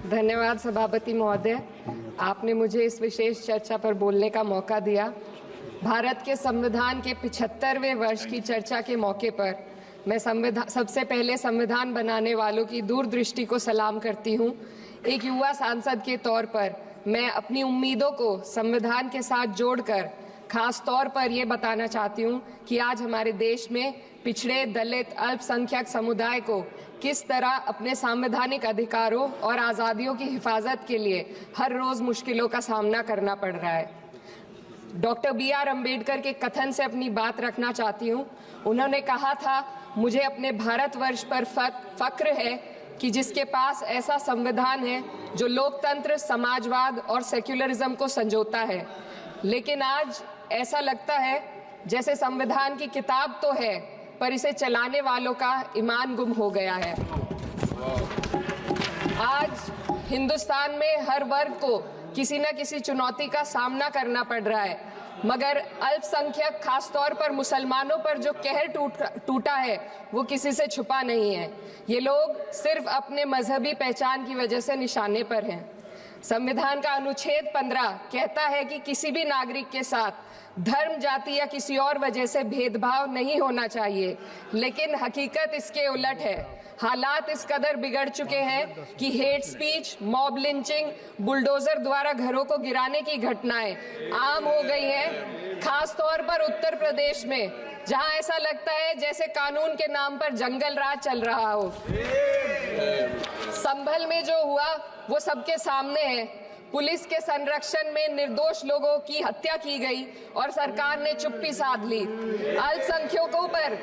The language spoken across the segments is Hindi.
धन्यवाद सभापति महोदय, आपने मुझे इस विशेष चर्चा पर बोलने का मौका दिया। भारत के संविधान के 75वें वर्ष की चर्चा के मौके पर मैं सबसे पहले संविधान बनाने वालों की दूरदृष्टि को सलाम करती हूँ। एक युवा सांसद के तौर पर मैं अपनी उम्मीदों को संविधान के साथ जोड़कर खास तौर पर ये बताना चाहती हूँ कि आज हमारे देश में पिछड़े, दलित, अल्पसंख्यक समुदाय को किस तरह अपने संवैधानिक अधिकारों और आज़ादियों की हिफाजत के लिए हर रोज मुश्किलों का सामना करना पड़ रहा है। Doctor B.R. अम्बेडकर के कथन से अपनी बात रखना चाहती हूँ। उन्होंने कहा था, मुझे अपने भारतवर्ष पर फक्र है कि जिसके पास ऐसा संविधान है जो लोकतंत्र, समाजवाद और सेक्युलरिज्म को संजोता है। लेकिन आज ऐसा लगता है जैसे संविधान की किताब तो है पर इसे चलाने वालों का ईमान गुम हो गया है। आज हिंदुस्तान में हर वर्ग को किसी न किसी चुनौती का सामना करना पड़ रहा है, मगर अल्पसंख्यक, खासतौर पर मुसलमानों पर जो कहर टूटा है वो किसी से छुपा नहीं है। ये लोग सिर्फ अपने मजहबी पहचान की वजह से निशाने पर हैं। संविधान का अनुच्छेद 15 कहता है कि किसी भी नागरिक के साथ धर्म, जाति या किसी और वजह से भेदभाव नहीं होना चाहिए, लेकिन हकीकत इसके उलट है। हालात इस कदर बिगड़ चुके हैं कि hate speech, mob lynching, bulldozer द्वारा घरों को गिराने की घटनाएं आम हो गई हैं, खास तौर पर उत्तर प्रदेश में, जहां ऐसा लगता है जैसे कानून के नाम पर जंगल राज चल रहा हो। संभल में जो हुआ वो सबके सामने है। पुलिस के संरक्षण में निर्दोष लोगों की हत्या की गई और सरकार ने चुप्पी साध ली। अल्पसंख्यकों पर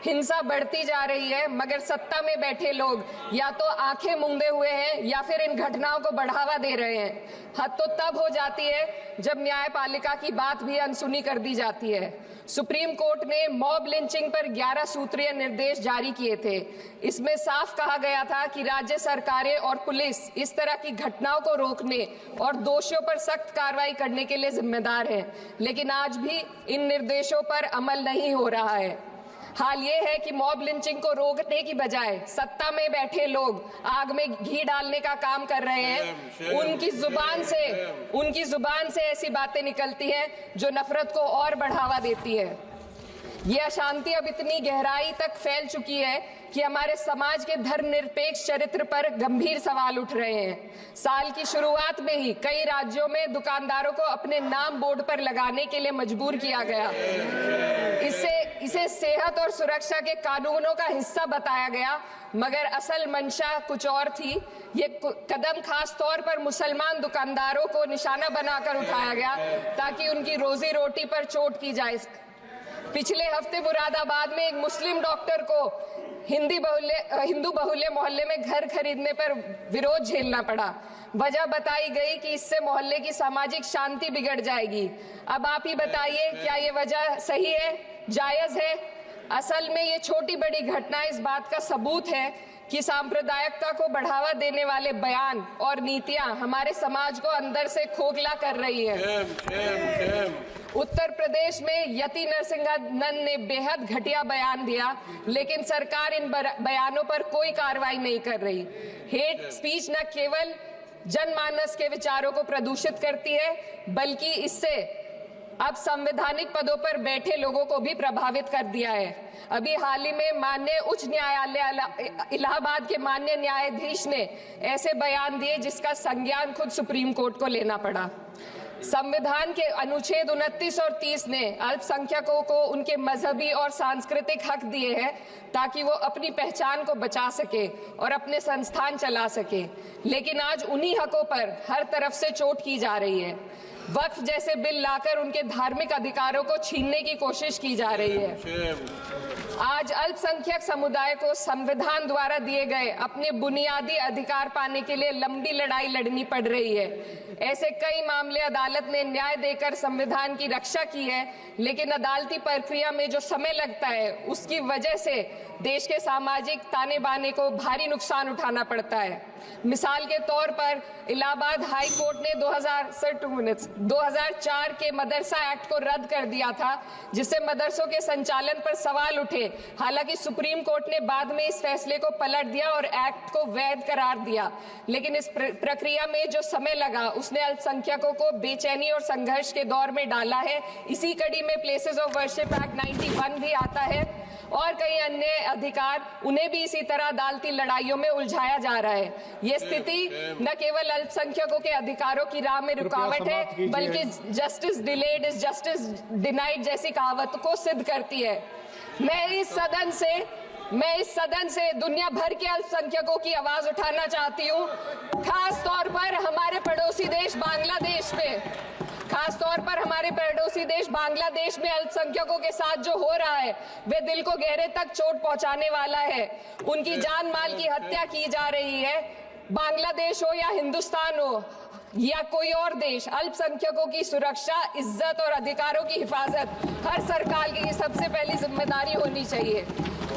हिंसा बढ़ती जा रही है, मगर सत्ता में बैठे लोग या तो आंखें मूंदे हुए हैं या फिर इन घटनाओं को बढ़ावा दे रहे हैं। हद तो तब हो जाती है जब न्यायपालिका की बात भी अनसुनी कर दी जाती है। सुप्रीम कोर्ट ने मॉब लिंचिंग पर 11 सूत्रीय निर्देश जारी किए थे। इसमें साफ कहा गया था कि राज्य सरकारें और पुलिस इस तरह की घटनाओं को रोकने और दोषियों पर सख्त कार्रवाई करने के लिए जिम्मेदार है, लेकिन आज भी इन निर्देशों पर अमल नहीं हो रहा है। हाल ये है कि मॉब लिंचिंग को रोकने की बजाय सत्ता में बैठे लोग आग में घी डालने का काम कर रहे हैं। उनकी जुबान से ऐसी बातें निकलती हैं जो नफरत को और बढ़ावा देती है। ये अशांति अब इतनी गहराई तक फैल चुकी है कि हमारे समाज के धर्मनिरपेक्ष चरित्र पर गंभीर सवाल उठ रहे हैं। साल की शुरुआत में ही कई राज्यों में दुकानदारों को अपने नाम बोर्ड पर लगाने के लिए मजबूर किया गया। इसे सेहत और सुरक्षा के कानूनों का हिस्सा बताया गया, मगर असल मंशा कुछ और थी। ये कदम खास तौर पर मुसलमान दुकानदारों को निशाना बनाकर उठाया गया ताकि उनकी रोजी रोटी पर चोट की जाए। पिछले हफ्ते मुरादाबाद में एक मुस्लिम डॉक्टर को हिंदू बहुल्य मोहल्ले में घर खरीदने पर विरोध झेलना पड़ा। वजह बताई गई कि इससे मोहल्ले की सामाजिक शांति बिगड़ जाएगी। अब आप ही बताइए, क्या ये वजह सही है, जायज है? असल में ये छोटी बड़ी घटना इस बात का सबूत है कि सांप्रदायिकता को बढ़ावा देने वाले बयान और नीतियां हमारे समाज को अंदर से खोखला कर रही है। उत्तर प्रदेश में यति नरसिंहन ने बेहद घटिया बयान दिया, लेकिन सरकार इन बयानों पर कोई कार्रवाई नहीं कर रही। हेट स्पीच न केवल जनमानस के विचारों को प्रदूषित करती है, बल्कि इससे अब संवैधानिक पदों पर बैठे लोगों को भी प्रभावित कर दिया है। अभी हाल ही में माननीय उच्च न्यायालय इलाहाबाद के माननीय न्यायाधीश ने ऐसे बयान दिए जिसका संज्ञान खुद सुप्रीम कोर्ट को लेना पड़ा। संविधान के अनुच्छेद 29 और 30 ने अल्पसंख्यकों को उनके मजहबी और सांस्कृतिक हक दिए हैं ताकि वो अपनी पहचान को बचा सके और अपने संस्थान चला सके, लेकिन आज उन्हीं हकों पर हर तरफ से चोट की जा रही है। वक्फ जैसे बिल लाकर उनके धार्मिक अधिकारों को छीनने की कोशिश की जा रही है। आज अल्पसंख्यक समुदाय को संविधान द्वारा दिए गए अपने बुनियादी अधिकार पाने के लिए लंबी लड़ाई लड़नी पड़ रही है। ऐसे कई मामले अदालत ने न्याय देकर संविधान की रक्षा की है, लेकिन अदालती प्रक्रिया में जो समय लगता है उसकी वजह से देश के सामाजिक ताने बाने को भारी नुकसान उठाना पड़ता है। मिसाल के तौर पर इलाहाबाद हाई कोर्ट ने 2004 के मदरसा एक्ट को रद्द कर दिया था, जिससे मदरसों के संचालन पर सवाल उठे थे। हालांकि सुप्रीम कोर्ट ने बाद में इस फैसले को पलट दिया और एक्ट को वैध करार दिया, लेकिन इस प्रक्रिया में जो समय लगा उसने अल्पसंख्यकों को बेचैनी और संघर्ष के दौर में डाला है। इसी कड़ी में प्लेसेस ऑफ वर्शिप एक्ट 91 भी आता है और कई अन्य अधिकार, उन्हें भी इसी तरह अदालती लड़ाइयों में उलझाया जा रहा है। ये स्थिति न केवल अल्पसंख्यकों के अधिकारों की राह में रुकावट है, बल्कि justice delayed is justice denied जैसी कहावत को सिद्ध करती है। मैं इस सदन से दुनिया भर के अल्पसंख्यकों की आवाज उठाना चाहती हूँ, खास तौर पर हमारे पड़ोसी देश बांग्लादेश में अल्पसंख्यकों के साथ जो हो रहा है वे दिल को गहरे तक चोट पहुंचाने वाला है। उनकी जान माल की हत्या की जा रही है। बांग्लादेश हो या हिंदुस्तान हो या कोई और देश, अल्पसंख्यकों की सुरक्षा, इज्जत और अधिकारों की हिफाजत हर सरकार की सबसे पहली जिम्मेदारी होनी चाहिए।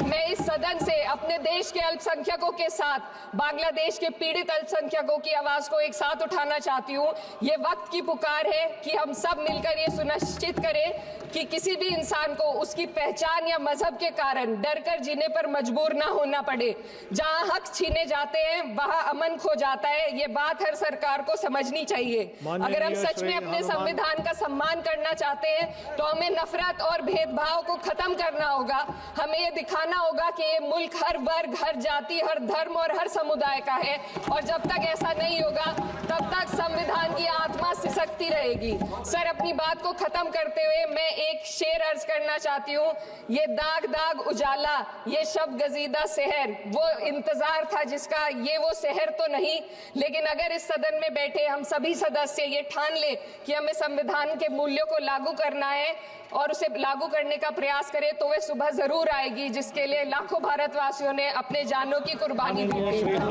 मैं इस सदन से अपने देश के अल्पसंख्यकों के साथ बांग्लादेश के पीड़ित अल्पसंख्यकों की आवाज को एक साथ उठाना चाहती हूँ। ये वक्त की पुकार है कि हम सब मिलकर ये सुनिश्चित करें कि किसी भी इंसान को उसकी पहचान या मजहब के कारण डरकर जीने पर मजबूर ना होना पड़े। जहाँ हक छीने जाते हैं वहाँ अमन खो जाता है। ये बात हर सरकार को समझनी चाहिए। अगर हम सच में अपने संविधान का सम्मान करना चाहते हैं तो हमें नफरत और भेदभाव को खत्म करना होगा। हमें ये दिखाना होगा कि ये मुल्क हर वर्ग, हर जाति, हर धर्म और हर समुदाय का है, और जब तक ऐसा नहीं होगा तब तक संविधान की आत्मा सिसकती रहेगी। सर, अपनी बात को खत्म करते हुए मैं एक शेर अर्ज करना चाहती हूँ। ये दाग दाग उजाला, ये शब गजीदा शहर, वो इंतजार था जिसका, ये वो शहर तो नहीं। लेकिन अगर इस सदन में बैठे हम सभी सदस्य ये ठान ले कि हमें संविधान के मूल्यों को लागू करना है और उसे लागू करने का प्रयास करें, तो वह सुबह जरूर आएगी जिसके लिए लाखों भारतवासियों ने अपने जानों की कुर्बानी दी थी।